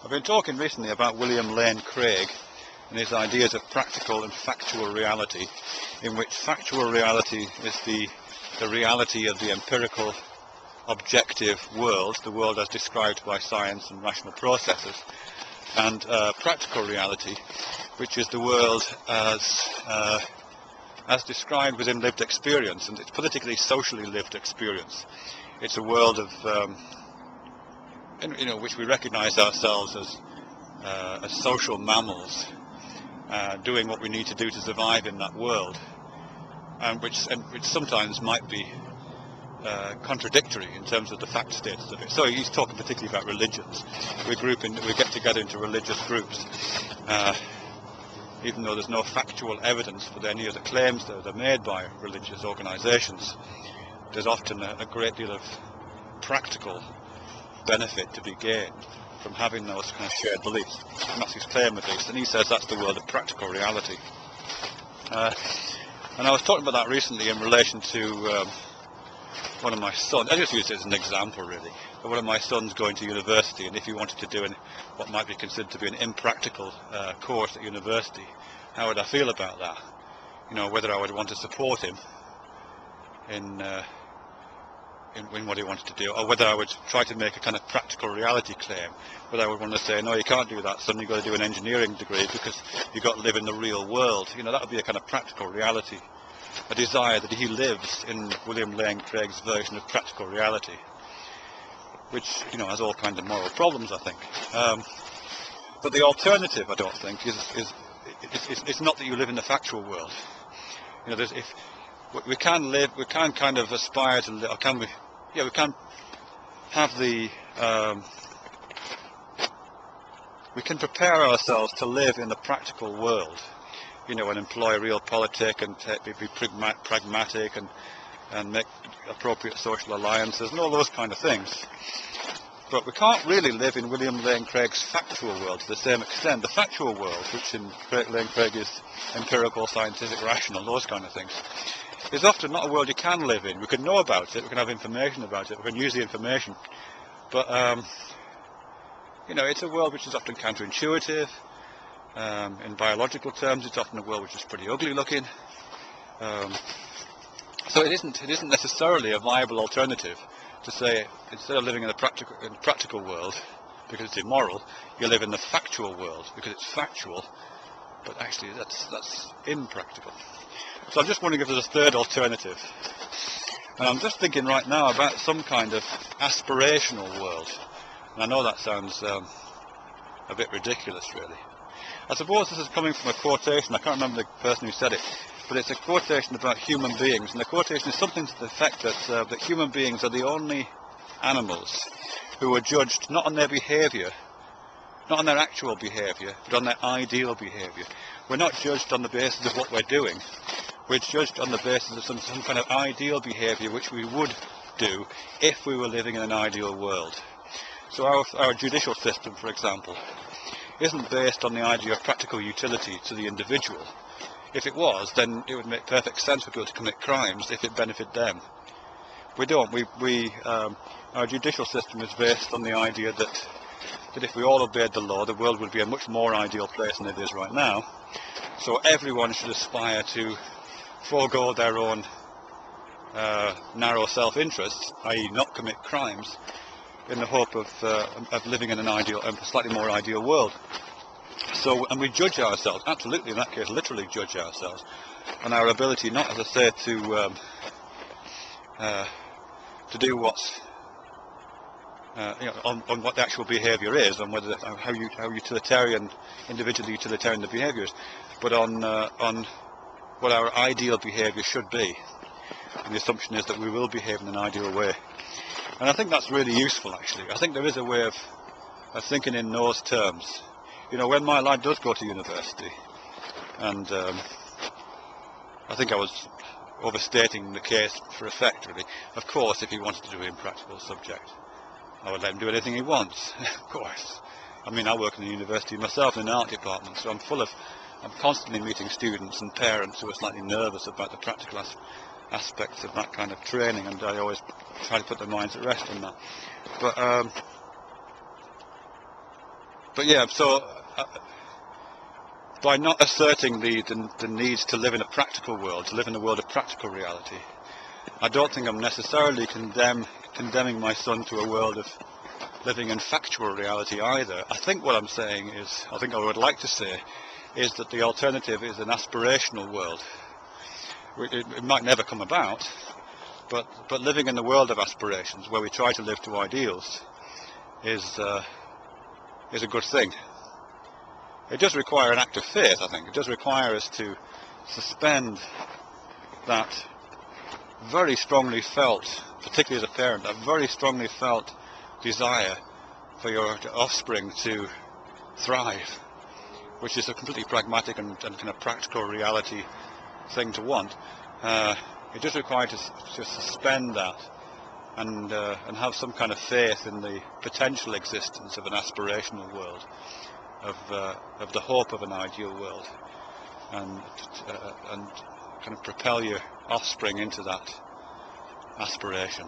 I've been talking recently about William Lane Craig and his ideas of practical and factual reality, in which factual reality is the reality of the empirical, objective world, the world as described by science and rational processes, and practical reality, which is the world as described within lived experience, and it's politically, socially lived experience. It's a world of which we recognise ourselves as social mammals, doing what we need to do to survive in that world, and which sometimes might be contradictory in terms of the fact status of it. So he's talking particularly about religions. We get together into religious groups, even though there's no factual evidence for any of the claims that are made by religious organisations. There's often a great deal of practical benefit to be gained from having those kind of shared beliefs. And that's his claim, at least. And he says that's the world of practical reality. And I was talking about that recently in relation to one of my sons. I just use it as an example, really. One of my sons going to university, and if he wanted to do what might be considered to be an impractical course at university, how would I feel about that? Whether I would want to support him in what he wanted to do, or whether I would try to make a kind of practical reality claim, whether I would want to say, no, you can't do that, son, you've got to do an engineering degree because you've got to live in the real world. That would be a kind of practical reality, a desire that he lives in William Lane Craig's version of practical reality, which has all kinds of moral problems, I think. But the alternative, I don't think, is not that you live in the factual world. We can kind of aspire to live, or can we? Yeah, we can have the. We can prepare ourselves to live in the practical world, and employ realpolitik and be pragmatic and make appropriate social alliances and all those kind of things. But we can't really live in William Lane Craig's factual world to the same extent. The factual world, which in Lane Craig is empirical, scientific, rational, those kind of things, is often not a world you can live in. We can know about it, we can have information about it, we can use the information, but it's a world which is often counterintuitive. In biological terms, it's often a world which is pretty ugly looking. So it isn't necessarily a viable alternative to say, instead of living in the practical world because it's immoral, you live in the factual world because it's factual, but actually that's impractical. So I'm just wondering if there's a third alternative. And I'm just thinking right now about some kind of aspirational world. And I know that sounds a bit ridiculous, really. I suppose this is coming from a quotation. I can't remember the person who said it, but it's a quotation about human beings. And the quotation is something to the effect that human beings are the only animals who are judged not on their behaviour, not on their actual behaviour, but on their ideal behaviour. We're not judged on the basis of what we're doing. We're judged on the basis of some kind of ideal behaviour which we would do if we were living in an ideal world. So our judicial system, for example, isn't based on the idea of practical utility to the individual. If it was, then it would make perfect sense for people to commit crimes if it benefited them. We don't. Our judicial system is based on the idea that if we all obeyed the law, the world would be a much more ideal place than it is right now. So everyone should aspire to forego their own narrow self-interests, i.e. not commit crimes, in the hope of living in a slightly more ideal world. So, and we judge ourselves, absolutely in that case, literally judge ourselves, on our ability not, as I say, to do what's on what the actual behaviour is, on whether how utilitarian, individually utilitarian the behaviour is, but on what our ideal behaviour should be. And the assumption is that we will behave in an ideal way. And I think that's really useful, actually. I think there is a way of thinking in those terms. When my lad does go to university, and I think I was overstating the case for effect, really. Of course, if he wanted to do an impractical subject, I would let him do anything he wants, of course. I mean, I work in a university myself in an art department, so I'm constantly meeting students and parents who are slightly nervous about the practical aspects of that kind of training, and I always try to put their minds at rest on that. But yeah, so by not asserting the need to live in a practical world, to live in a world of practical reality, I don't think I'm necessarily condemning my son to a world of living in factual reality either. I think what I'm saying is, I think I would like to say, is that the alternative is an aspirational world. It might never come about, but living in the world of aspirations, where we try to live to ideals, is a good thing. It does require an act of faith, I think. It does require us to suspend that very strongly felt, particularly as a parent, that very strongly felt desire for your offspring to thrive, which is a completely pragmatic and kind of practical reality thing to want. It does require to suspend that and have some kind of faith in the potential existence of an aspirational world, of the hope of an ideal world, and kind of propel your offspring into that aspiration.